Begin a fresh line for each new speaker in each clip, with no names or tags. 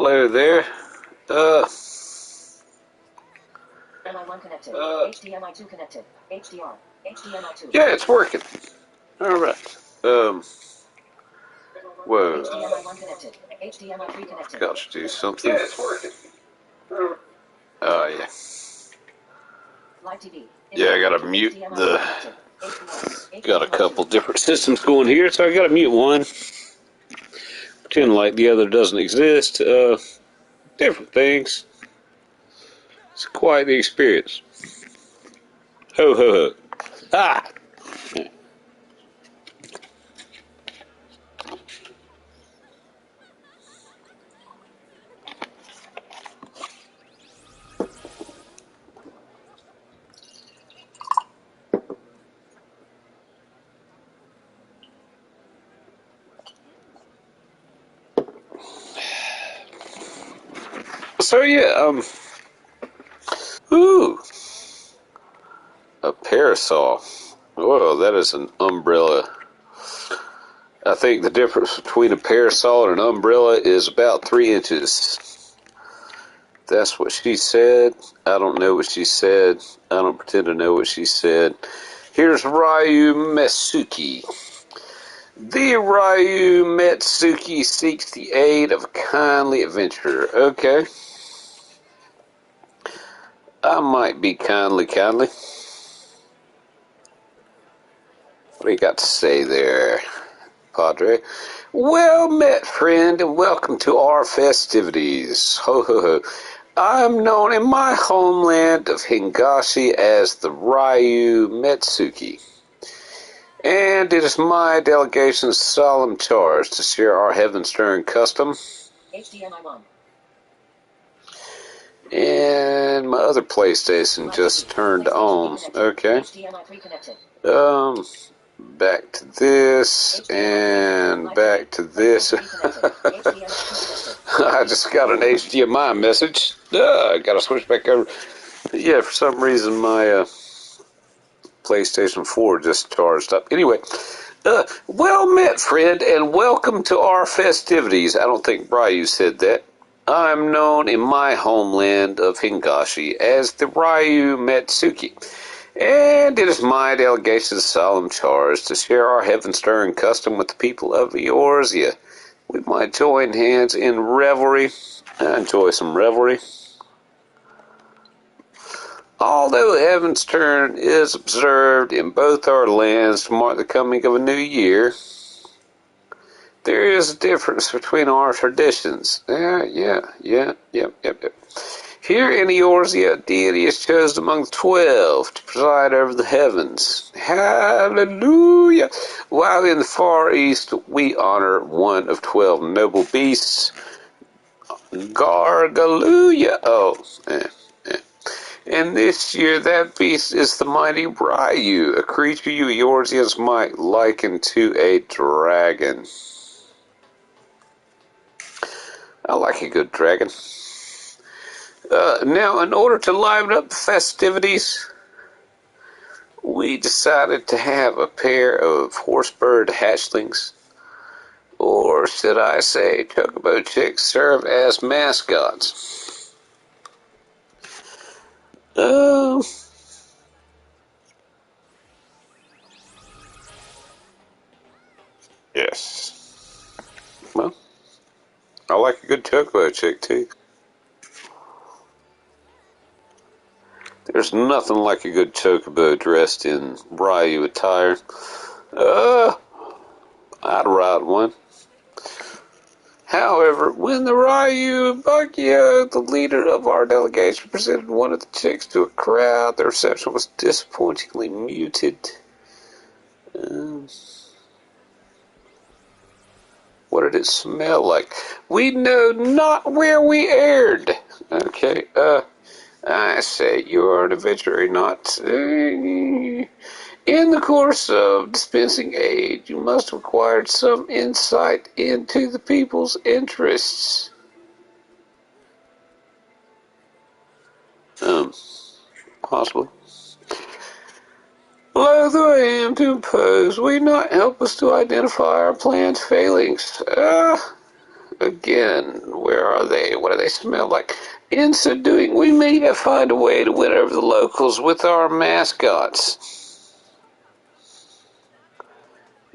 Hello there.
HDMI1 connected. HDMI2 connected. HDR. HDMI2.
Yeah, it's working. Alright. Whoa.
HDMI1 connected. HDMI3 connected.
Got to do something.
Yeah, it's working.
Oh, yeah.
Live TV.
Yeah, I gotta mute the... Got a couple different systems going here, so I gotta mute one. Pretend like the other doesn't exist. Different things. It's quite the experience. Ho, ho, ho. Ah! So, yeah, ooh. A parasol. Whoa, that is an umbrella. I think the difference between a parasol and an umbrella is about 3 inches. That's what she said. I don't know what she said. I don't pretend to know what she said. Here's Ryu Metsuki. The Ryu Metsuki seeks the aid of a kindly adventurer. Okay. I might be kindly. What do you got to say there, Padre? Well met, friend, and welcome to our festivities. Ho, ho, ho. I'm known in my homeland of Hingashi as the Ryu Metsuki, and it is my delegation's solemn charge to share our Heavensturn custom.
HDMI 1.
And my other PlayStation just turned on. Okay. Back to this, and back to this. I just got an HDMI message. I gotta switch back over. Yeah, for some reason my PlayStation 4 just charged up. Anyway, well met, friend, and welcome to our festivities. I don't think Ryu said that. I'm known in my homeland of Hingashi as the Ryu Metsuki, and it is my delegation's solemn charge to share our Heavensturn custom with the people of Eorzea. We might join hands in revelry. I enjoy some revelry. Although Heavensturn is observed in both our lands to mark the coming of a new year, there is a difference between our traditions. Yep. Here in Eorzea, a deity is chosen among the 12 to preside over the heavens. Hallelujah! While in the Far East, we honor one of 12 noble beasts, Gargaluya. And this year, that beast is the mighty Ryu, a creature you Eorzeans might liken to a dragon. I like a good dragon. Now, in order to liven up the festivities, we decided to have a pair of horsebird hatchlings, or should I say chocobo chicks, serve as mascots. Yes. Well, I like a good chocobo chick, too. There's nothing like a good chocobo dressed in Ryu attire. I'd ride one. However, when the Ryu Bakio, the leader of our delegation, presented one of the chicks to a crowd, the reception was disappointingly muted. What did it smell like? We know not where we erred. Okay, I say you are an adventurer, not... in the course of dispensing aid, you must have acquired some insight into the people's interests. Possibly. Loath I am to impose, will you not help us to identify our plan's failings? again, where are they? What do they smell like? In so doing, we may yet find a way to win over the locals with our mascots.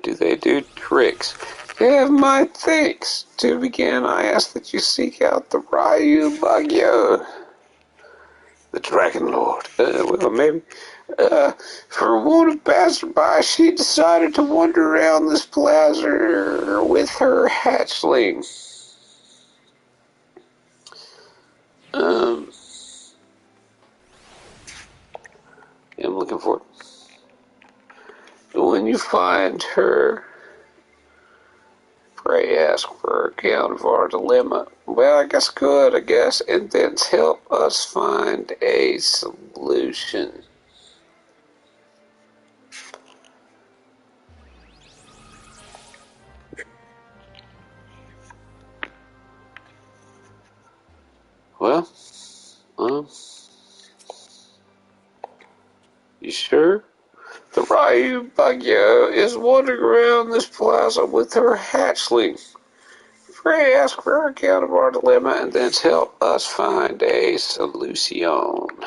Do they do tricks? You have my thanks. To begin, I ask that you seek out the Ryu Bagyo, the Dragon Lord. Well, maybe. For want of passerby, she decided to wander around this plaza with her hatchling. I'm looking for it. When you find her, pray ask for her account of our dilemma. Well, I guess good, and then help us find a solution. Well, you sure? The Ryu Bagyo is wandering around this plaza with her hatchling. Pray ask for her account of our dilemma and then help us find a solution.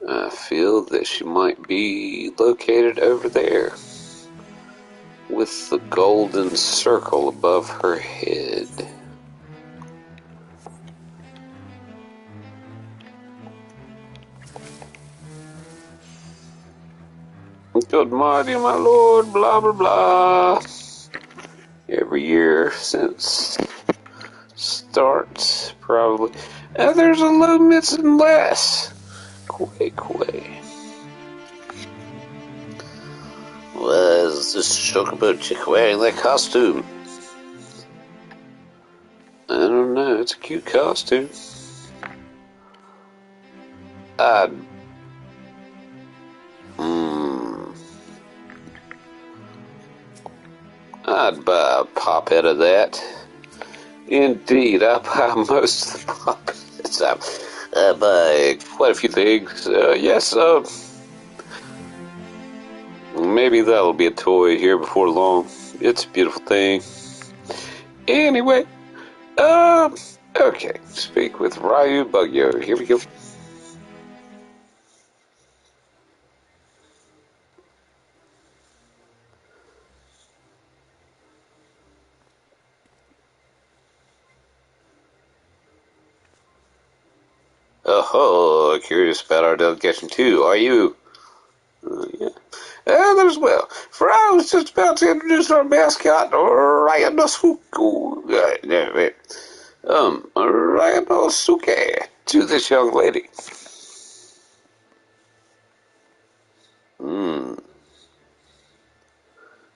I feel that she might be located over there, with the golden circle above her head. Good morning, my lord, blah, blah, blah. Every year since starts, probably. And there's a little missing less. Quay. Was this chocobo chick wearing that costume? I don't know, it's a cute costume. I'd buy a pop head of that. Indeed, I buy most of the pop heads. I buy quite a few things. Yes, maybe that'll be a toy here before long. It's a beautiful thing. Anyway, okay. Speak with Ryu Bagyo. Here we go. Oh, curious about our delegation too, are you? Yeah. Others well. For I was just about to introduce our mascot, Ryanosuke, to this young lady.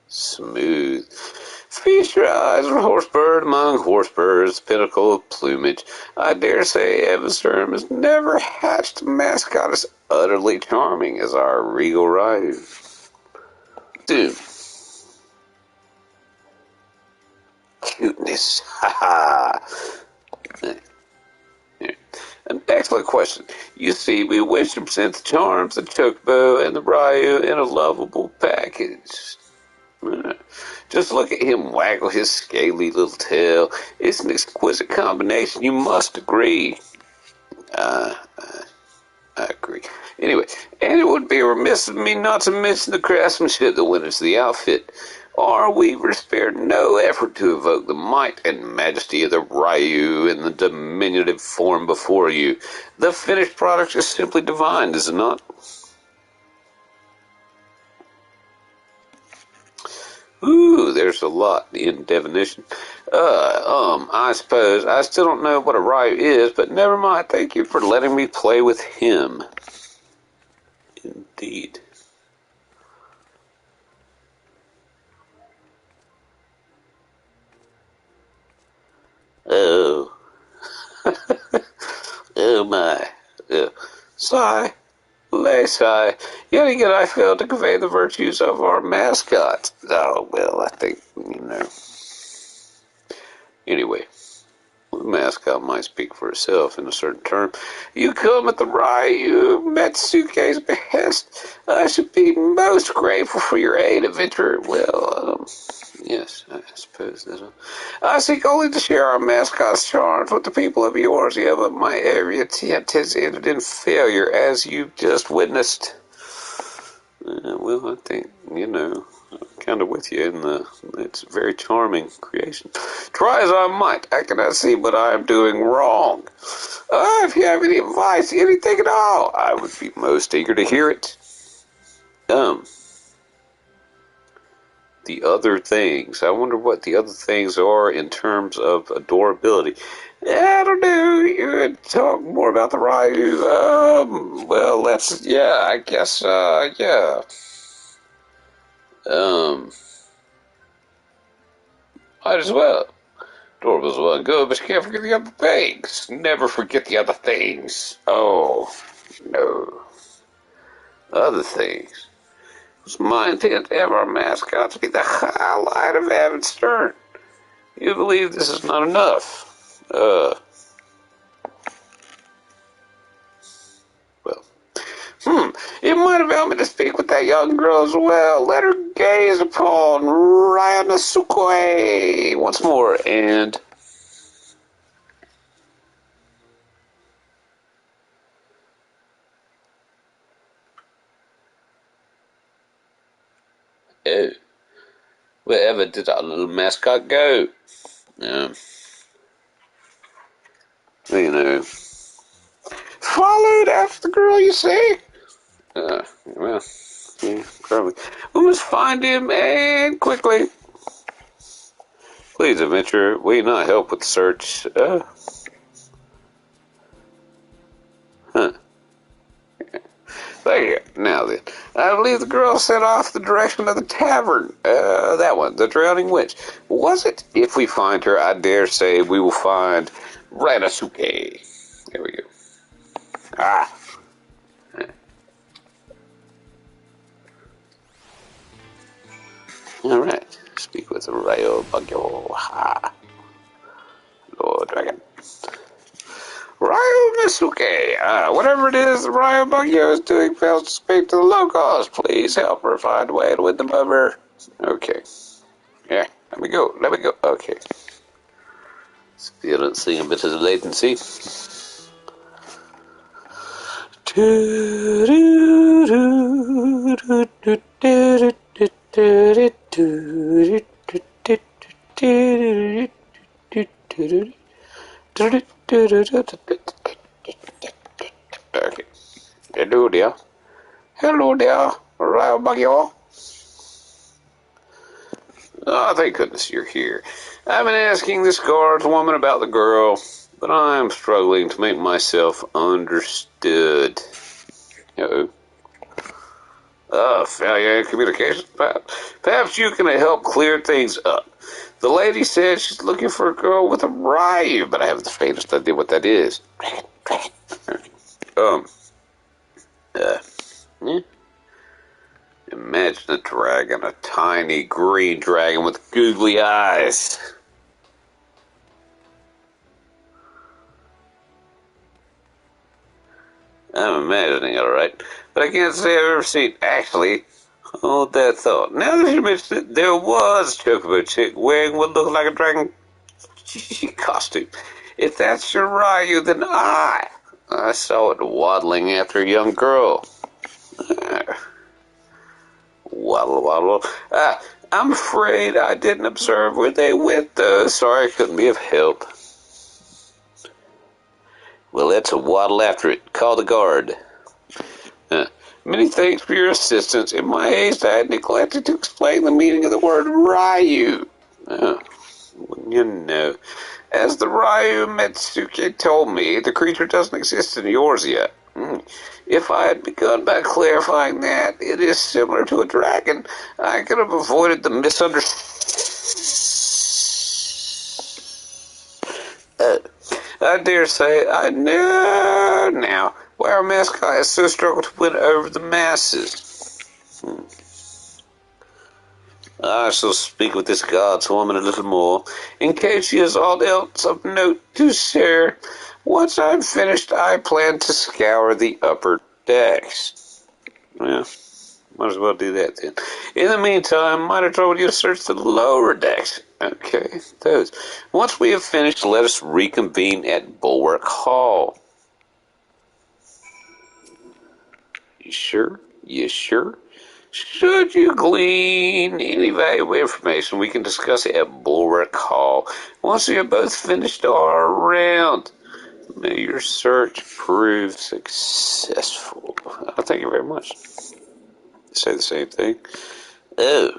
Smooth. Feast your eyes on horsebird among horsebirds, pinnacle of plumage. I dare say Heavensturn has never hatched a mascot as utterly charming as our regal Ryu. Dude. Cuteness. Ha ha. An excellent question. You see, we wish to present the charms, the chocobo, and the Ryu in a lovable package. Just look at him waggle his scaly little tail. It's an exquisite combination, you must agree. I agree. Anyway, and it would be remiss of me not to mention the craftsmanship that went into the outfit. Our weaver spared no effort to evoke the might and majesty of the Ryu in the diminutive form before you. The finished product is simply divine, is it not? Ooh, there's a lot in definition. I suppose I still don't know what a Ryu is, but never mind. Thank you for letting me play with him. Indeed. Oh. Oh my. Sigh. Lay sigh. Yet again I failed to convey the virtues of our mascot. Oh, well, I think, Anyway, mascot might speak for itself in a certain term. You come at the Ryu Metsuke's behest. I should be most grateful for your aid, adventurer. Well, yes, I suppose that's one. I seek only to share our mascot's charms with the people of Eorzea, but my every attempt has ended in failure, as you just witnessed. Well, I think, I'm kind of with you in it's a very charming creation. Try as I might, I cannot see what I am doing wrong. If you have any advice, anything at all, I would be most eager to hear it. The other things. I wonder what the other things are in terms of adorability. I don't know. You would talk more about the Ryu. Well, I guess, yeah. Might as well. Adorable's well and good, but you can't forget the other things. Never forget the other things. Oh, no. Other things. It's my intent to have our mascot to be the highlight of Heavensturn. You believe this is not enough? It might have helped me to speak with that young girl as well. Let her gaze upon Ryanosuke once more, and... Oh, wherever did our little mascot go? Followed after the girl, you say? Well, yeah, probably. We must find him, and quickly. Please, adventurer, will you not help with the search? Thank you. Now then, I believe the girl set off the direction of the tavern. That one, the Drowning Witch. Was it? If we find her, I dare say we will find Ryanosuke. There we go. Ah. Alright. Speak with the Ryo Bagyo. Ha. Lord Dragon. Ryo Misuke, whatever it is the Ryo Bagyo is doing fails to speak to the locals. Please help her find a way to win them over. Okay. Yeah, let me go. Okay. Experiencing a bit of latency. Okay. Hello there. Hello there, Ryo Bagyo. Oh, thank goodness you're here. I've been asking this guardswoman about the girl, but I'm struggling to make myself understood. Failure in communication. Perhaps you can help clear things up. The lady said she's looking for a girl with a Ryu, but I haven't the faintest idea what that is. Imagine a dragon, a tiny green dragon with googly eyes. I'm imagining it, alright. But I can't say I've ever seen, actually, hold that thought. Now that you mention it, there was a chocobo chick wearing what looked like a dragon costume. If that's your Ryu, then I saw it waddling after a young girl. Waddle. I'm afraid I didn't observe where they went, though. Sorry I couldn't be of help. Well, let's waddle after it. Call the guard. Many thanks for your assistance. In my haste, I had neglected to explain the meaning of the word Ryu. As the Ryu Metsuke told me, the creature doesn't exist in Eorzea. If I had begun by clarifying that it is similar to a dragon, I could have avoided the misunderstanding. I dare say I know now why our mascot has so struggled to win over the masses. I shall speak with this guardswoman a little more, in case she has aught else of note to share. Once I'm finished, I plan to scour the upper decks. Well, might as well do that then. In the meantime, might have trouble you to search the lower decks. Okay, those. Once we have finished, let us reconvene at Bulwark Hall. You sure? You sure? Should you glean any valuable information, we can discuss it at Bulwark Hall once we have both finished our round. May your search prove successful. Oh, thank you very much. Say the same thing. Oh,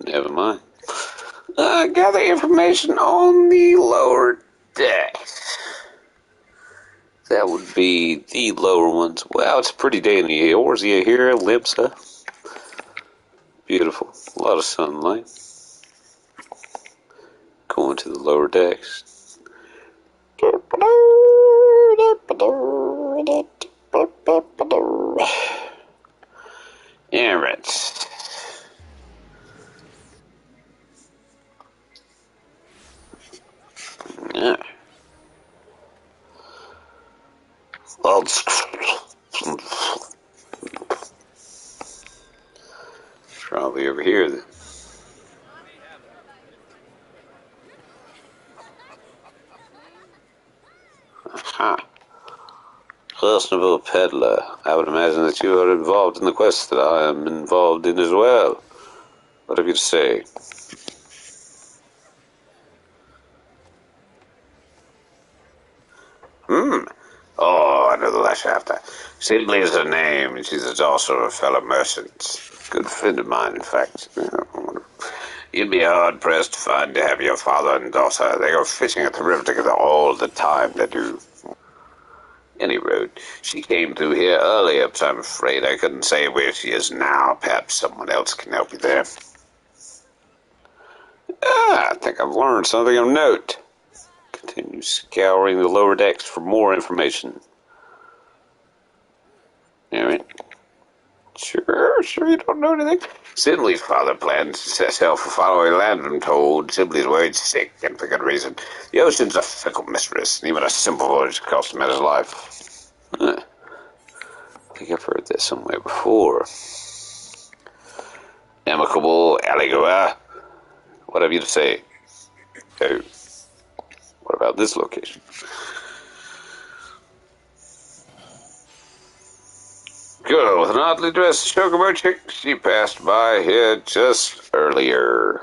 never mind. Gather information on the lower decks. That would be the lower ones. Wow, it's a pretty day in the Eorzea here, Limsa. Beautiful. A lot of sunlight. Going to the lower decks. Alright. Yeah. Probably over here then. Aha. Personable peddler. I would imagine that you are involved in the quest that I am involved in as well. What have you to say? Oh, I know the last chapter. Sibley is her name, and she's also a fellow merchant. Good friend of mine, in fact. You'd be hard-pressed to find to have your father and daughter. They go fishing at the river together all the time, they do. Any road. She came through here earlier, but I'm afraid I couldn't say where she is now. Perhaps someone else can help you there. I think I've learned something of note. Continue scouring the lower decks for more information. Alright. Sure you don't know anything? Sibley's father plans to set sail for following land, I'm told. Sibley's worried sick, and for good reason. The ocean's a fickle mistress, and even a simple voyage cost him his life. I think I've heard this somewhere before. Amicable alligator. What have you to say? Oh. What about this location? Girl with an oddly dressed chocobo chick. She passed by here just earlier.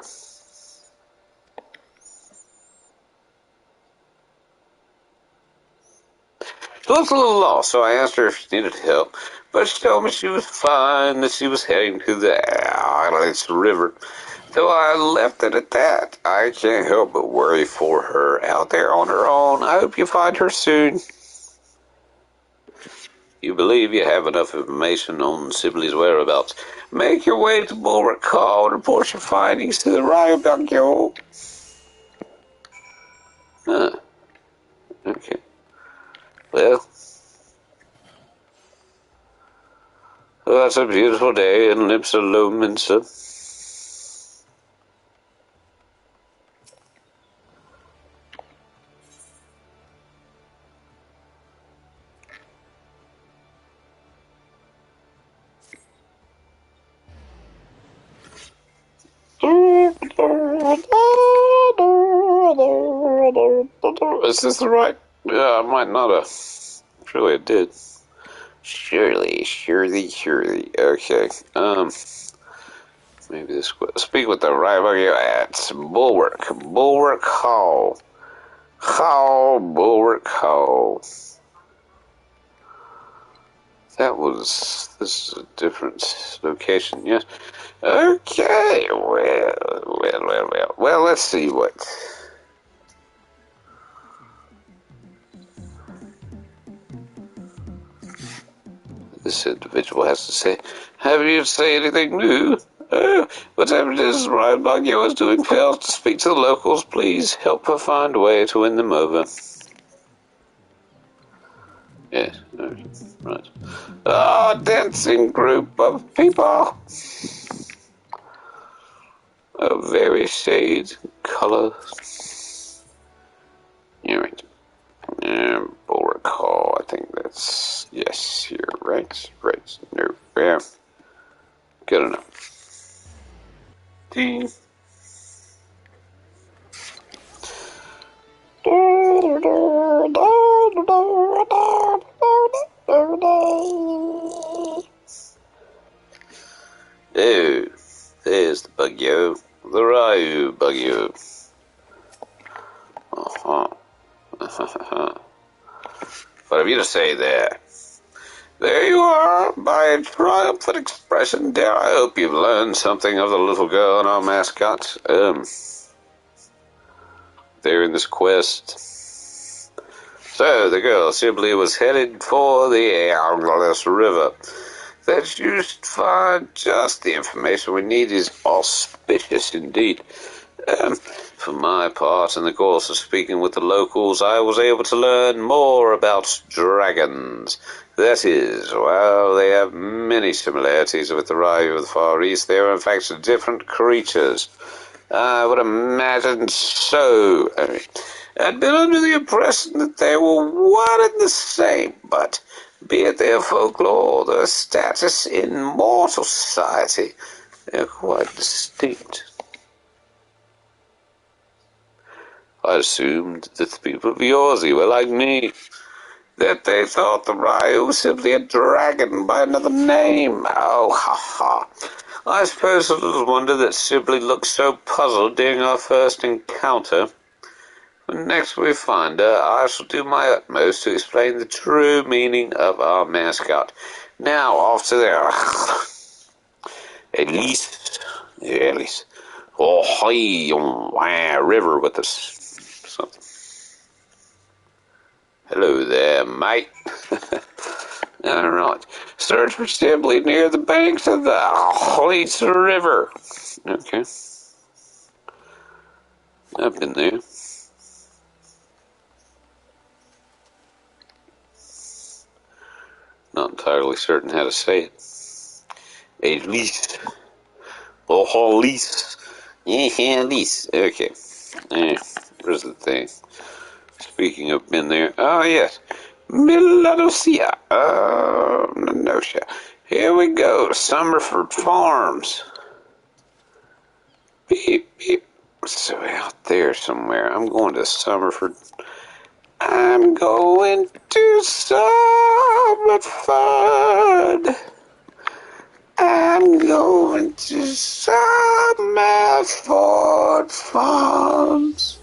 She looked a little lost, so I asked her if she needed help. But she told me she was fine, that she was heading to the Islands River. Though I left it at that, I can't help but worry for her out there on her own. I hope you find her soon. You believe you have enough information on Sibley's whereabouts. Make your way to Bulwark Hall and report your findings to the Royal Banquet. Huh. Okay. Well, that's a beautiful day in Limsa Lominsa. Is this the right? I might not have. Surely it did. Surely. Okay. Maybe this. Speak with the rival you at Bulwark Hall. Bulwark Hall. This is a different location, yes. Okay, well, let's see what this individual has to say. Have you to say anything new? Whatever it is Ryan Baggio is doing fails to speak to the locals. Please help her find a way to win them over. Yes, okay, right. Dancing group of people. of various shades and colors. Alright. We'll recall, I think that's, yes, here, right? Right, no, yeah. Good enough. Ding. Oh, there's the bugyo. The Ryu bugyo. What have you to say there? There you are, by a triumphant expression. Dare I hope you've learned something of the little girl and our mascot. There in this quest. So, the girl simply was headed for the Algolus River. That you should find just the information we need is auspicious indeed. For my part, in the course of speaking with the locals, I was able to learn more about dragons. That is, while they have many similarities with the Ryu of the Far East, they are in fact different creatures. I would imagine so. I'd been under the impression that they were one and the same, but be it their folklore or their status in mortal society, they're quite distinct. I assumed that the people of Yorzy were like me, that they thought the Ryu was simply a dragon by another name. Oh, ha ha. I suppose a little wonder that simply looked so puzzled during our first encounter. When next we find her, I shall do my utmost to explain the true meaning of our mascot. Now, off to there. At least. Oh, hi, river with us. Something. Hello there, mate. Alright. Search for Sibley near the banks of the Heavensturn River. Okay. I've been there. Not entirely certain how to say it. At least. Oh, at least. Yeah, at least. Okay. Where's the thing? Speaking of been there. Oh, yes. Miladosia. Nanosha. Here we go. Summerford Farms. Beep, beep. So out there somewhere. I'm going to Summerford. I'm going to Summerford. I'm going to Summerford Farms.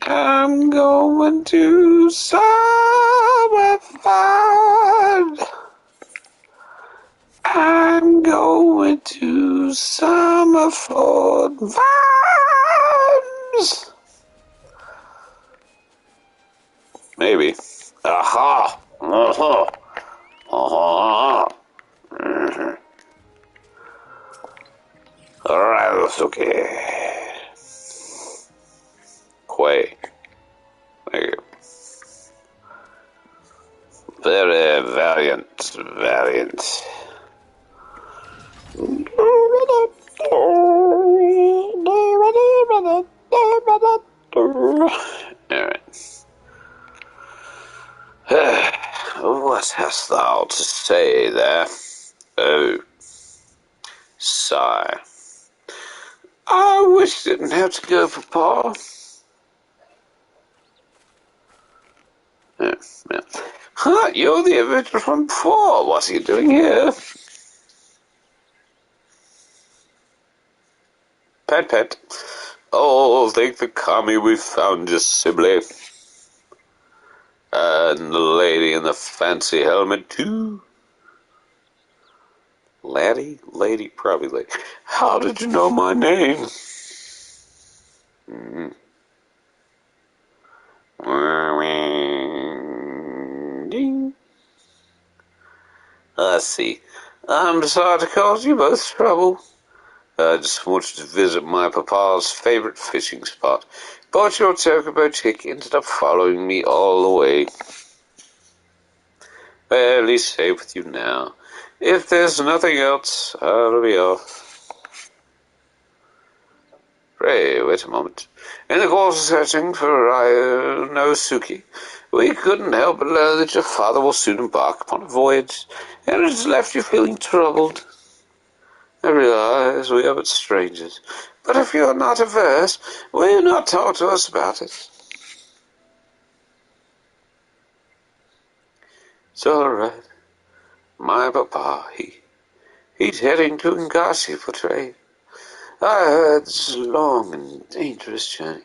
I'm going to Summerford. I'm going to Summerford Farms. Maybe. Aha! Aha! Aha! Alright, that's okay. Quay. There you go. Very valiant, valiant. Alright. What hast thou to say there? Oh, sigh. I wish I didn't have to go, Papa. Yeah. Huh, you're the adventurer from before. What are you doing here? Pet, pet. Oh, thank the kami we found you, Sibley. And the lady in the fancy helmet, too. Laddie? Lady? Probably lady. How did you know my name? Ding. I see. I'm sorry to cause you both trouble. I just wanted to visit my papa's favorite fishing spot. But your chocobo chick ended up following me all the way. Fairly safe with you now. If there's nothing else, I'll be off. Pray, wait a moment. In the course of searching for Ryanosuke, we couldn't help but learn that your father will soon embark upon a voyage, and it has left you feeling troubled. I realize we are but strangers, but if you are not averse, will you not talk to us about it? It's all right. My papa, he's heading to Ngasi for trade. I heard it's a long and dangerous journey.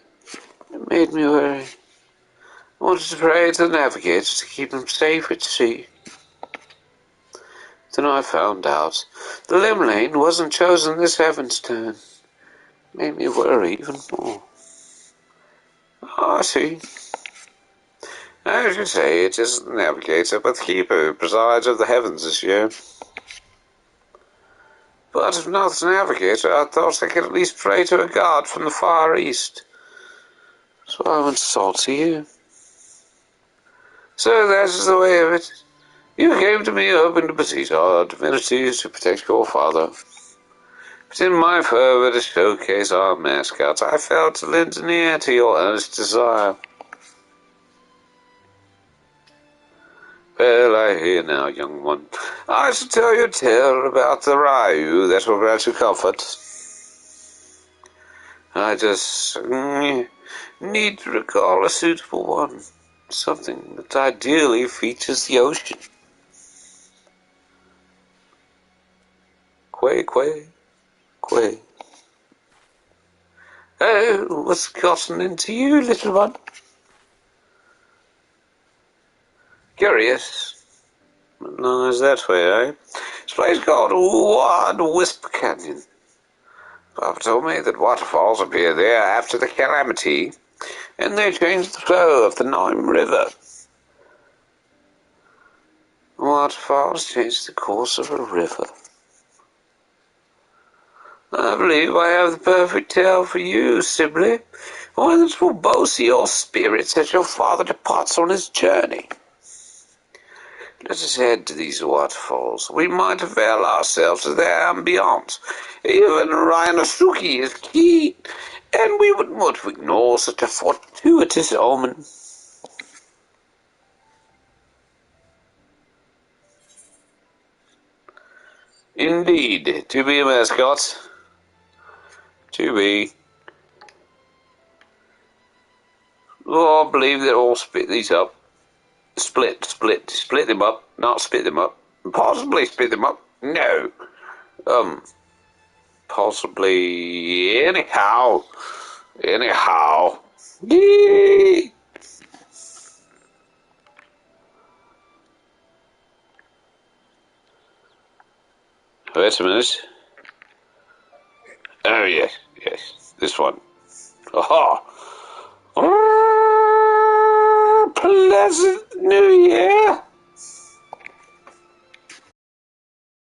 It made me worry. I wanted to pray to the navigators to keep him safe at sea. Then I found out the limb lane wasn't chosen this Heavensturn. Made me worry even more. Oh, I see. As you say, it isn't the navigator, but the keeper who presides over the heavens this year. But if not the navigator, I thought I could at least pray to a god from the far east. So I went to talk to you. So that is the way of it. You came to me hoping to beseech our divinities to protect your father. But in my fervour to showcase our mascot, I failed to lend an ear to your earnest desire. Well, I hear now, young one. I shall tell you a tale about the Ryu that will grant you comfort. I just need to recall a suitable one. Something that ideally features the ocean. Quay, quay, quay. Oh, what's gotten into you, little one? Curious. No, is that way, eh? This place called Wad Wisp Canyon. Papa told me that waterfalls appear there after the calamity, and they change the flow of the Nime River. Waterfalls change the course of a river. I believe I have the perfect tale for you, Sibley. One that will boast your spirits as your father departs on his journey. Let us head to these waterfalls. We might avail ourselves of their ambience. Even Ryanosuke is keen, and we wouldn't want to ignore such a fortuitous omen. Indeed, to be a mascot. To be. Oh, I believe that all split these up. Split them up, not spit them up. Possibly split them up. No. Possibly. Anyhow. Yee! Wait a minute. Oh, yes. This one. Aha! Pleasant New Year!